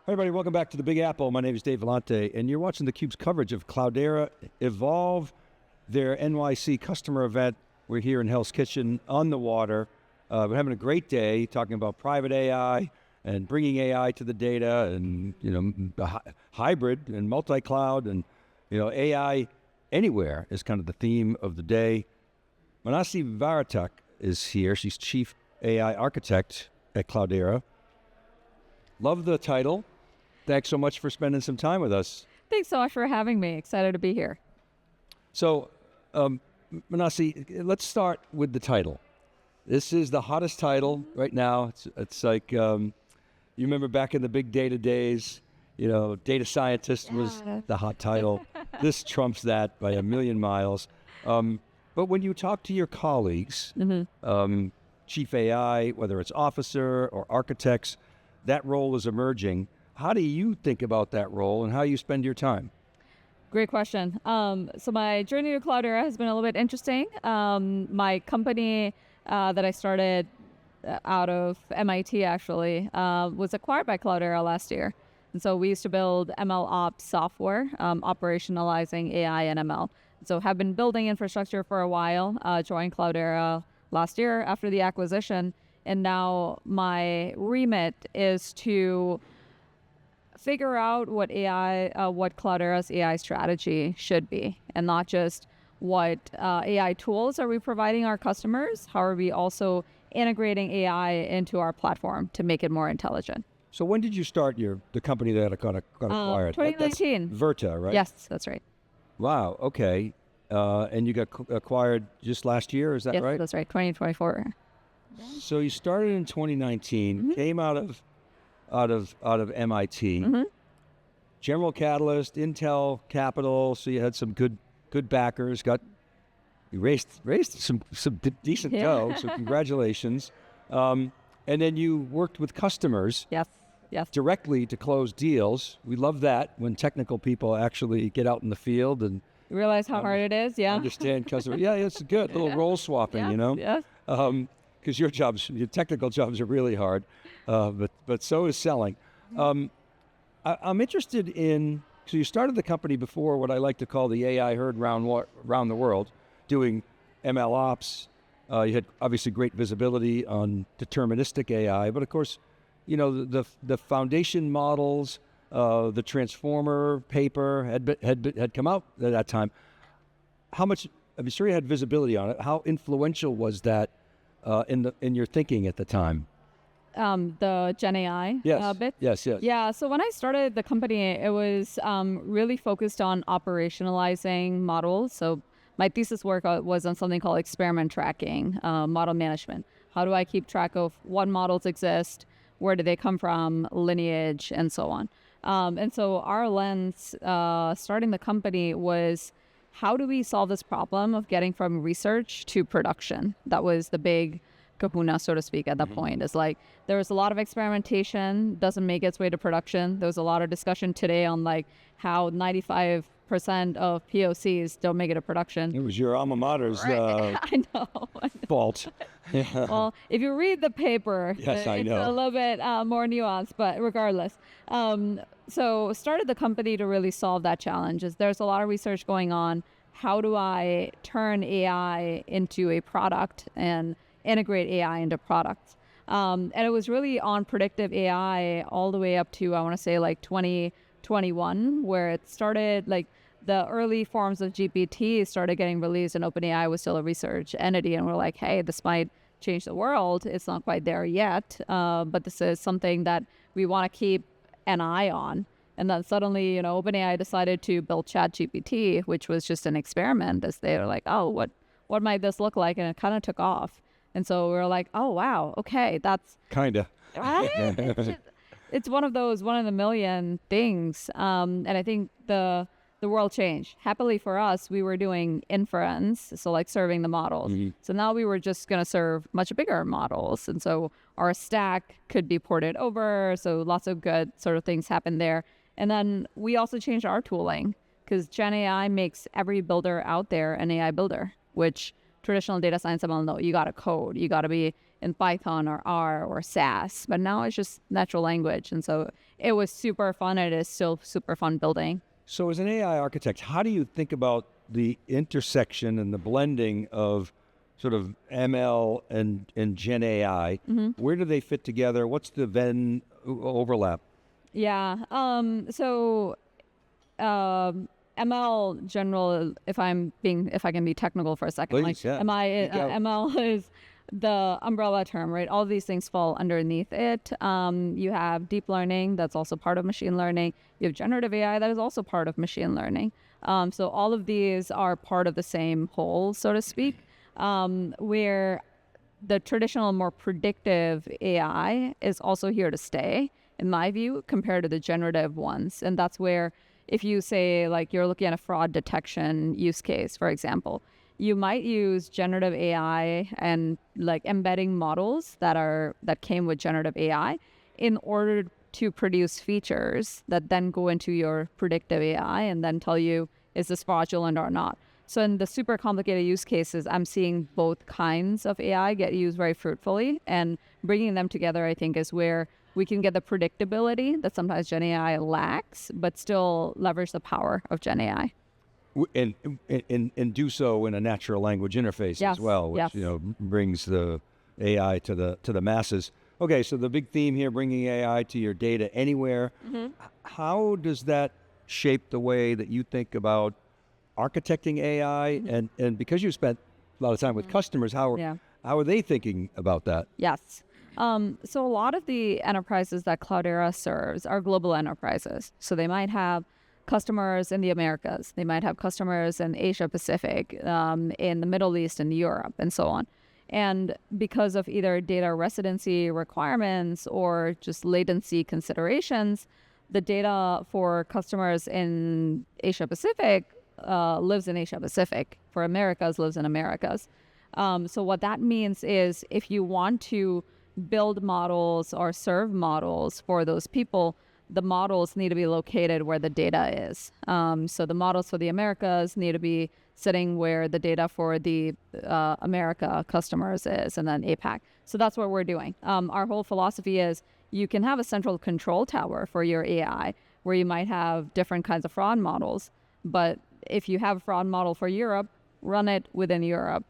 Hi everybody, welcome back to the Big Apple. My name is Dave Vellante, and you're watching theCUBE's coverage of Cloudera EVOLVE, their NYC customer event. We're here in Hell's Kitchen on the water. We're having a great day talking about private AI and bringing AI to the data and, hybrid and multi-cloud and, AI anywhere is kind of the theme of the day. Manasi Vartak is here. She's Chief AI Architect at Cloudera. Love the title. Thanks so much for spending some time with us. Thanks so much for having me. Excited to be here. So, Manasi, let's start with the title. This is the hottest title right now. It's like, you remember back in the big data days, data scientist was the hot title. This trumps that by a million miles. But when you talk to your colleagues, Chief AI, whether it's officer or architects, that role is emerging. How do you think about that role and how you spend your time? Great question. So my journey to Cloudera has been a little bit interesting. My company that I started out of MIT actually was acquired by Cloudera last year. And so we used to build MLOps software, operationalizing AI and ML. So have been building infrastructure for a while, joined Cloudera last year after the acquisition. And now my remit is to figure out what Cloudera's AI strategy should be, and not just what AI tools are we providing our customers, how are we also integrating AI into our platform to make it more intelligent. So when did you start the company that got acquired? 2019. That's Verta, right? Yes, that's right. Wow, okay. And you got acquired just last year, is that right? Yes, that's right, 2024. So you started in 2019, came out of MIT, General Catalyst, Intel Capital. So you had some good backers. You raised some decent dough. So congratulations. And then you worked with customers. Yes. Directly to close deals. We love that when technical people actually get out in the field and realize how hard it is. Yeah. Understand customer. Yeah, it's good. A little role swapping. Yes. Because your technical jobs are really hard, but so is selling. I'm interested in, so you started the company before what I like to call the AI herd around the world, doing MLOps. You had obviously great visibility on deterministic AI, but of course, the foundation models, the transformer paper had come out at that time. I'm sure you had visibility on it. How influential was that in your thinking at the time? The Gen AI bit? Yes. Yeah, so when I started the company, it was really focused on operationalizing models. So my thesis work was on something called experiment tracking, model management. How do I keep track of what models exist, where do they come from, lineage, and so on. And so our lens starting the company was, how do we solve this problem of getting from research to production? That was the big kahuna, so to speak, at that point. It's like, there was a lot of experimentation, doesn't make its way to production. There was a lot of discussion today on how 95% of POCs don't make it to production. It was your alma mater's I know. fault. Yeah. Well, if you read the paper, yes, I know. It's a little bit more nuanced, but regardless. So started the company to really solve that challenge. There's a lot of research going on. How do I turn AI into a product and integrate AI into products? And it was really on predictive AI all the way up to, I want to say 2021, where it started, the early forms of GPT started getting released, and OpenAI was still a research entity. And we're like, hey, this might change the world. It's not quite there yet, but this is something that we want to keep an eye on. And then suddenly, OpenAI decided to build ChatGPT, which was just an experiment, as they were like, oh, what might this look like? And it kind of took off. And so we were like, oh, wow, okay, that's... Kinda. Right? It's one of the million things. And I think the world changed. Happily for us, we were doing inference, so serving the models. So now we were just going to serve much bigger models. And so our stack could be ported over. So lots of good sort of things happened there. And then we also changed our tooling, because Gen AI makes every builder out there an AI builder, which traditional data science ML, no, you got to code. You got to be in Python or R or SAS. But now it's just natural language. And so it was super fun. It is still super fun building. So as an AI architect, how do you think about the intersection and the blending of sort of ML and Gen AI? Where do they fit together? What's the Venn overlap? Yeah. ML general, if I can be technical for a second, Please, yeah. ML is the umbrella term, right? All these things fall underneath it. You have deep learning, that's also part of machine learning. You have generative AI, that is also part of machine learning. So all of these are part of the same whole, so to speak, where the traditional, more predictive AI is also here to stay, in my view, compared to the generative ones. And that's where, if you say, like, you're looking at a fraud detection use case, for example, you might use generative AI and like embedding models that came with generative AI in order to produce features that then go into your predictive AI and then tell you, is this fraudulent or not? So in the super complicated use cases, I'm seeing both kinds of AI get used very fruitfully, and bringing them together, I think, is where we can get the predictability that sometimes Gen AI lacks, but still leverage the power of Gen AI. And do so in a natural language interface as well, which brings the AI to the masses. Okay, so the big theme here, bringing AI to your data anywhere. How does that shape the way that you think about architecting AI? And because you spent a lot of time with customers, how are they thinking about that? Yes. So a lot of the enterprises that Cloudera serves are global enterprises. So they might have customers in the Americas. They might have customers in Asia Pacific, in the Middle East and Europe, and so on. And because of either data residency requirements or just latency considerations, the data for customers in Asia Pacific lives in Asia Pacific. For Americas, lives in Americas. So what that means is, if you want to build models or serve models for those people, the models need to be located where the data is. So the models for the Americas need to be sitting where the data for the America customers is, and then APAC. So that's what we're doing. Our whole philosophy is, you can have a central control tower for your AI where you might have different kinds of fraud models. But if you have a fraud model for Europe, run it within Europe,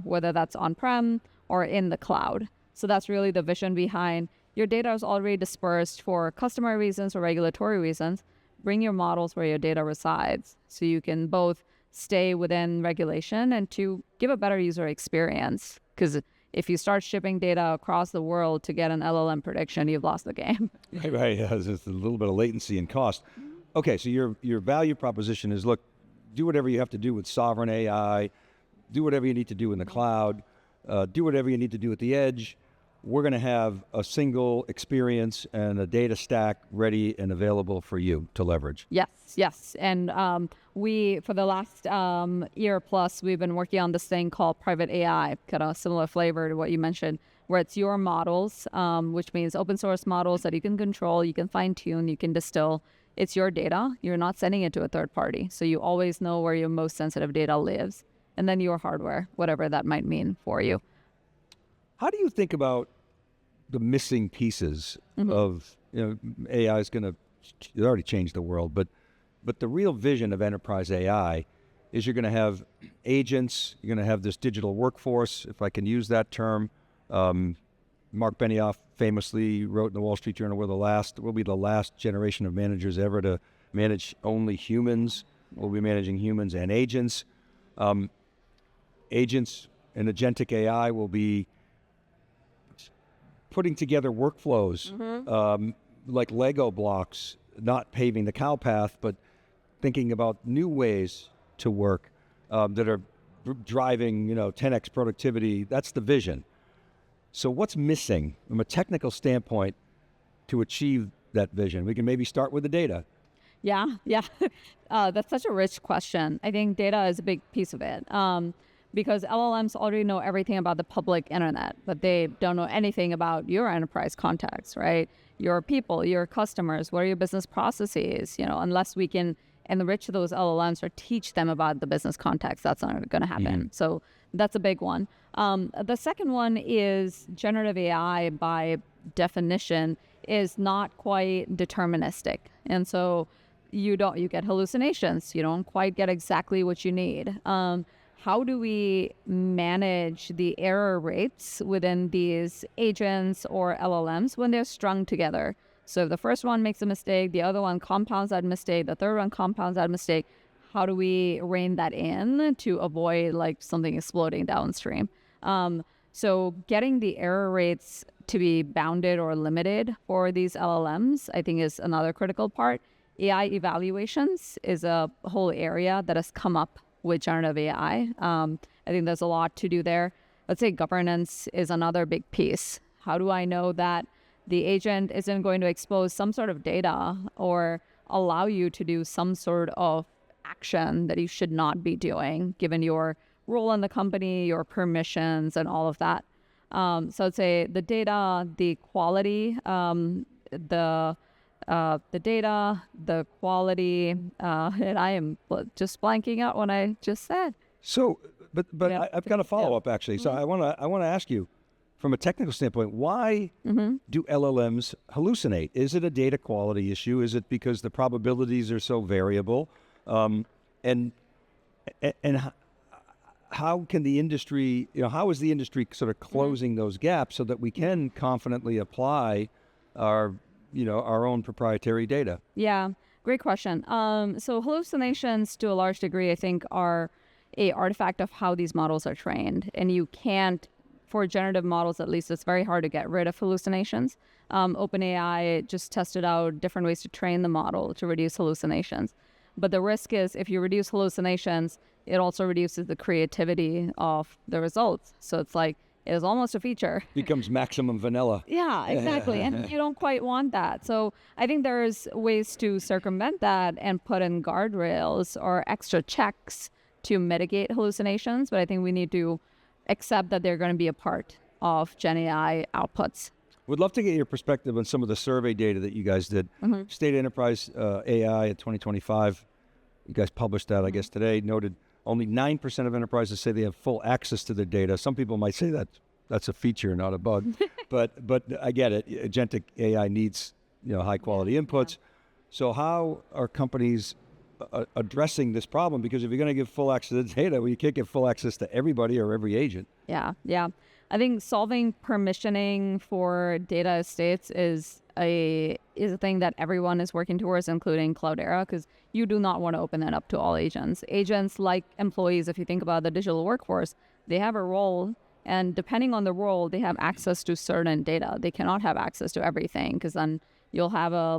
whether that's on-prem or in the cloud. So that's really the vision behind. Your data is already dispersed for customer reasons or regulatory reasons. Bring your models where your data resides, so you can both stay within regulation and to give a better user experience. Because if you start shipping data across the world to get an LLM prediction, you've lost the game. Right. There's a little bit of latency and cost. Okay, so your value proposition is, look, do whatever you have to do with sovereign AI, do whatever you need to do in the cloud, do whatever you need to do at the edge. We're going to have a single experience and a data stack ready and available for you to leverage. Yes. And we, for the last year plus, we've been working on this thing called private AI, kind of similar flavor to what you mentioned, where it's your models, which means open source models that you can control, you can fine tune, you can distill. It's your data. You're not sending it to a third party. So you always know where your most sensitive data lives. And then your hardware, whatever that might mean for you. How do you think about the missing pieces of, AI is going to, it already changed the world, but the real vision of enterprise AI is you're going to have agents, you're going to have this digital workforce, if I can use that term. Mark Benioff famously wrote in the Wall Street Journal, we'll be the last generation of managers ever to manage only humans. We'll be managing humans and agents. Agents and agentic AI will be putting together workflows like Lego blocks, not paving the cow path, but thinking about new ways to work that are driving 10x productivity. That's the vision. So what's missing from a technical standpoint to achieve that vision? We can maybe start with the data. Yeah. That's such a rich question. I think data is a big piece of it. Because LLMs already know everything about the public internet, but they don't know anything about your enterprise context, right? Your people, your customers, what are your business processes? Unless we can enrich those LLMs or teach them about the business context, that's not going to happen. So That's a big one. The second one is generative AI by definition is not quite deterministic. And so you get hallucinations. You don't quite get exactly what you need. How do we manage the error rates within these agents or LLMs when they're strung together? So if the first one makes a mistake, the other one compounds that mistake, the third one compounds that mistake, how do we rein that in to avoid like something exploding downstream? So getting the error rates to be bounded or limited for these LLMs, I think is another critical part. AI evaluations is a whole area that has come up with generative AI. I think there's a lot to do there. Let's say governance is another big piece. How do I know that the agent isn't going to expose some sort of data or allow you to do some sort of action that you should not be doing given your role in the company, your permissions, and all of that? So I'd say the data, the quality, the data, the quality, and I am just blanking out what I just said. So, but Yeah. I've got a follow-up actually. So I want to ask you, from a technical standpoint, why do LLMs hallucinate? Is it a data quality issue? Is it because the probabilities are so variable? And how can the industry, how is the industry sort of closing those gaps so that we can confidently apply our own proprietary data? Yeah, great question. So hallucinations, to a large degree, I think, are a artifact of how these models are trained. And you can't, for generative models at least, it's very hard to get rid of hallucinations. OpenAI just tested out different ways to train the model to reduce hallucinations. But the risk is if you reduce hallucinations, it also reduces the creativity of the results. So it's like, it is almost a feature. Becomes maximum vanilla. Yeah, exactly. And you don't quite want that. So I think there's ways to circumvent that and put in guardrails or extra checks to mitigate hallucinations. But I think we need to accept that they're going to be a part of Gen AI outputs. Would love to get your perspective on some of the survey data that you guys did. State Enterprise AI at 2025, you guys published that, I guess, today, noted only 9% of enterprises say they have full access to their data. Some people might say that that's a feature, not a bug, but I get it. Agentic AI needs high quality inputs. So how are companies addressing this problem? Because if you're going to give full access to the data, well, you can't give full access to everybody or every agent. Yeah. I think solving permissioning for data estates is a thing that everyone is working towards, including Cloudera, because you do not want to open that up to all agents. Agents, like employees, if you think about the digital workforce, they have a role, and depending on the role, they have access to certain data. They cannot have access to everything, because then you'll have a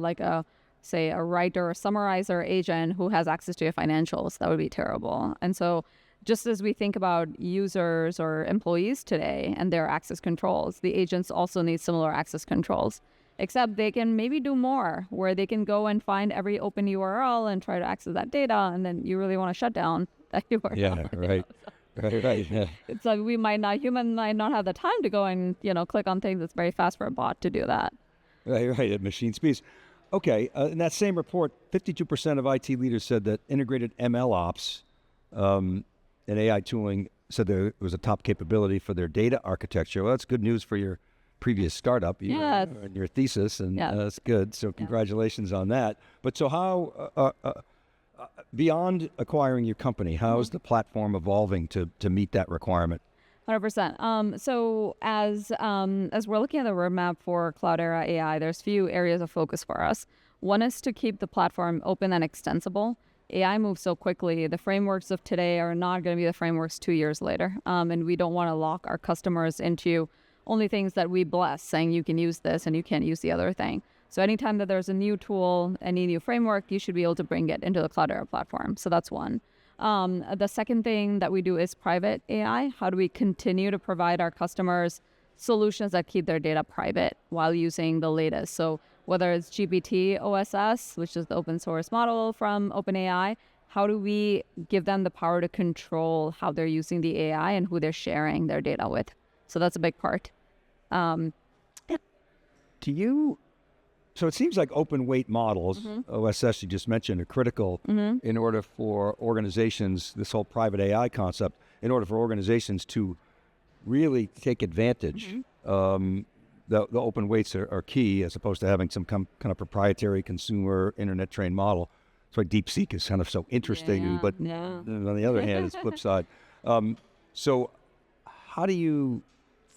writer or summarizer agent who has access to your financials. That would be terrible. And so just as we think about users or employees today and their access controls, the agents also need similar access controls, except they can maybe do more, where they can go and find every open URL and try to access that data, and then you really want to shut down that URL. Yeah, right. Right. Yeah. It's like human might not have the time to go and, click on things. It's very fast for a bot to do that. Right, at machine speeds. Okay, in that same report, 52% of IT leaders said that integrated MLOps and AI tooling said there was a top capability for their data architecture. Well, that's good news for your previous startup and your thesis, and that's good. So congratulations on that. But so how, beyond acquiring your company, how is the platform evolving to meet that requirement? 100%. So as we're looking at the roadmap for Cloudera AI, there's few areas of focus for us. One is to keep the platform open and extensible. AI moves so quickly. The frameworks of today are not going to be the frameworks 2 years later. And we don't want to lock our customers into only things that we bless, saying you can use this and you can't use the other thing. So anytime that there's a new tool, any new framework, you should be able to bring it into the Cloudera platform. So that's one. The second thing that we do is private AI. How do we continue to provide our customers solutions that keep their data private while using the latest? So whether it's GPT OSS, which is the open source model from OpenAI, how do we give them the power to control how they're using the AI and who they're sharing their data with? So that's a big part. So it seems like open weight models, OSS you just mentioned, are critical in order for organizations, this whole private AI concept. in order for organizations to really take advantage. The open weights are key, as opposed to having some kind of proprietary consumer internet trained model. That's why DeepSeek is kind of so interesting, but on the other hand, it's flip side. So how do you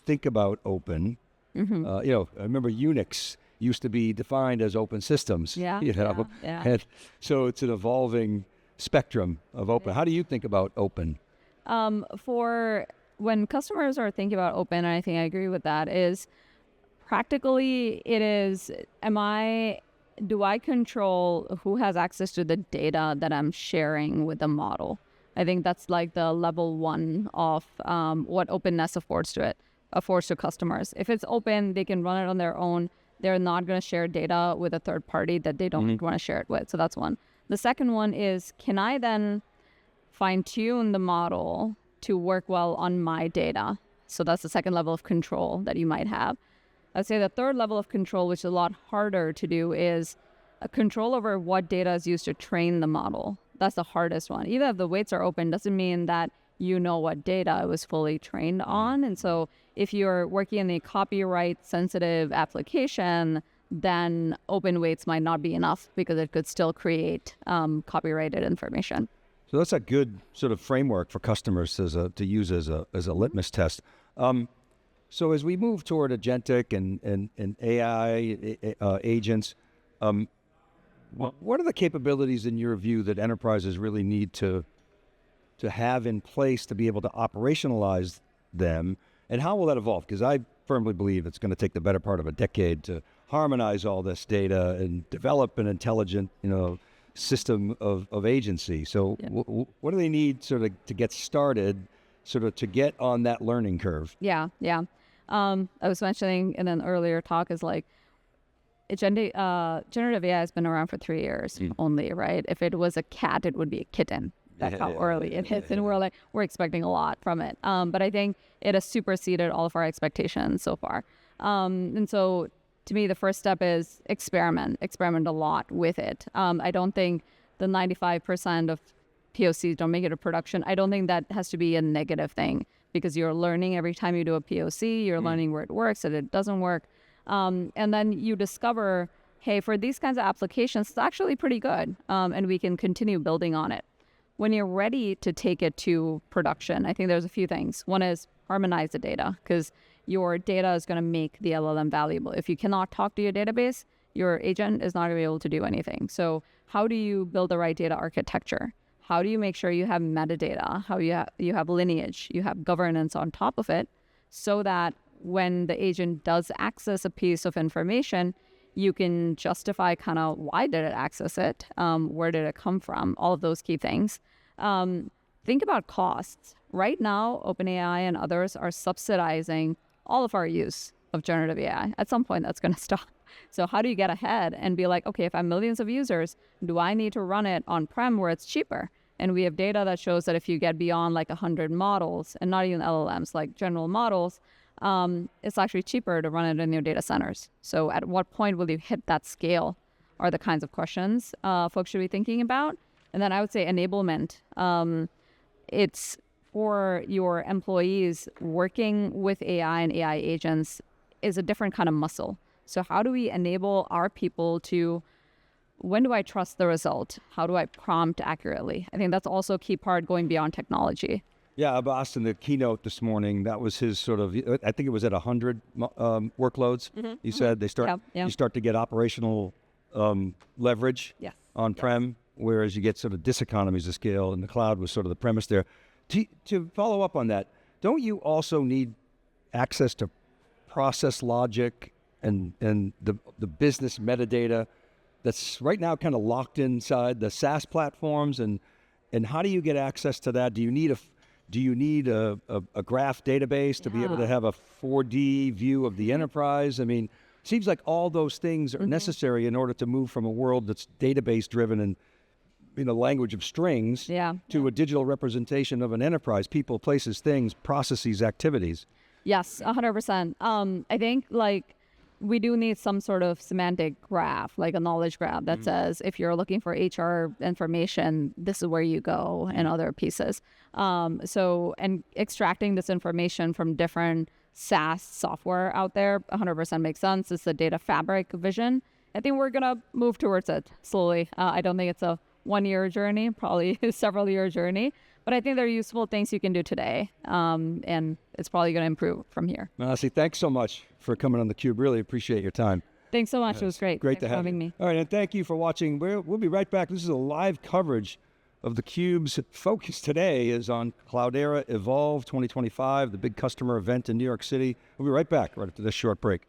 think about open? I remember Unix used to be defined as open systems. And so it's an evolving spectrum of open. How do you think about open? For when customers are thinking about open, and I think I agree with that, is practically it is, do I control who has access to the data that I'm sharing with the model? I think that's like the level one of what openness affords to customers. If it's open, they can run it on their own. They're not going to share data with a third party that they don't want to share it with. So that's one. The second one is, can I then fine tune the model to work well on my data? So that's the second level of control that you might have. I'd say the third level of control, which is a lot harder to do, is a control over what data is used to train the model. That's the hardest one. Even if the weights are open, doesn't mean that you know what data it was fully trained on. And so if you're working in a copyright sensitive application, then open weights might not be enough because it could still create copyrighted information. So that's a good sort of framework for customers to use as a litmus test. So as we move toward agentic and AI agents, what are the capabilities in your view that enterprises really need to have in place to be able to operationalize them? And how will that evolve? Because I firmly believe it's going to take the better part of a decade to harmonize all this data and develop an intelligent, system of agency. So what do they need sort of to get started, sort of to get on that learning curve? Yeah. I was mentioning in an earlier talk is like, generative AI has been around for 3 years only, right? If it was a cat, it would be a kitten. That's how early it hits, and we're expecting a lot from it. But I think it has superseded all of our expectations so far. And so to me, the first step is experiment a lot with it. I don't think the 95% of POCs don't make it to production. I don't think that has to be a negative thing, because you're learning every time you do a POC, you're learning where it works and it doesn't work. And then you discover, hey, for these kinds of applications, it's actually pretty good. And we can continue building on it. When you're ready to take it to production, I think there's a few things. One is harmonize the data, because your data is going to make the LLM valuable. If you cannot talk to your database, your agent is not going to be able to do anything. So how do you build the right data architecture? How do you make sure you have metadata, how you have lineage, you have governance on top of it, so that when the agent does access a piece of information, you can justify kind of why did it access it, where did it come from, all of those key things. Think about costs. Right now, OpenAI and others are subsidizing all of our use of generative AI. At some point, that's going to stop. So how do you get ahead and be like, okay, if I have millions of users, do I need to run it on-prem where it's cheaper? And we have data that shows that if you get beyond like 100 models, and not even LLMs, like general models, it's actually cheaper to run it in your data centers. So at what point will you hit that scale are the kinds of questions folks should be thinking about. And then I would say enablement. It's for your employees working with AI and AI agents is a different kind of muscle. So how do we enable our people to, when do I trust the result? How do I prompt accurately? I think that's also a key part going beyond technology. Yeah, Abbas, in the keynote this morning, that was his sort of, I think it was at 100 workloads. He said you start to get operational leverage on-prem, whereas you get sort of diseconomies of scale, and the cloud was sort of the premise there. To follow up on that, don't you also need access to process logic and the business metadata that's right now kind of locked inside the SaaS platforms, and how do you get access to that? Do you need a graph database to be able to have a 4D view of the enterprise? I mean, it seems like all those things are necessary in order to move from a world that's database driven and in a language of strings to a digital representation of an enterprise, people, places, things, processes, activities. Yes, 100%. I think like we do need some sort of semantic graph, like a knowledge graph that says if you're looking for HR information, this is where you go, and other pieces. And extracting this information from different SaaS software out there 100% makes sense. It's the data fabric vision. I think we're going to move towards it slowly. I don't think it's a 1 year journey, probably a several year journey, but I think they're useful things you can do today. And it's probably going to improve from here. Manasi, thanks so much for coming on theCUBE. Really appreciate your time. Thanks so much. It was great. Great Thanks to for have having you. me. All right, and thank you for watching. We'll be right back. This is a live coverage of theCUBE's focus today is on Cloudera EVOLVE 2025, the big customer event in New York City. We'll be right back right after this short break.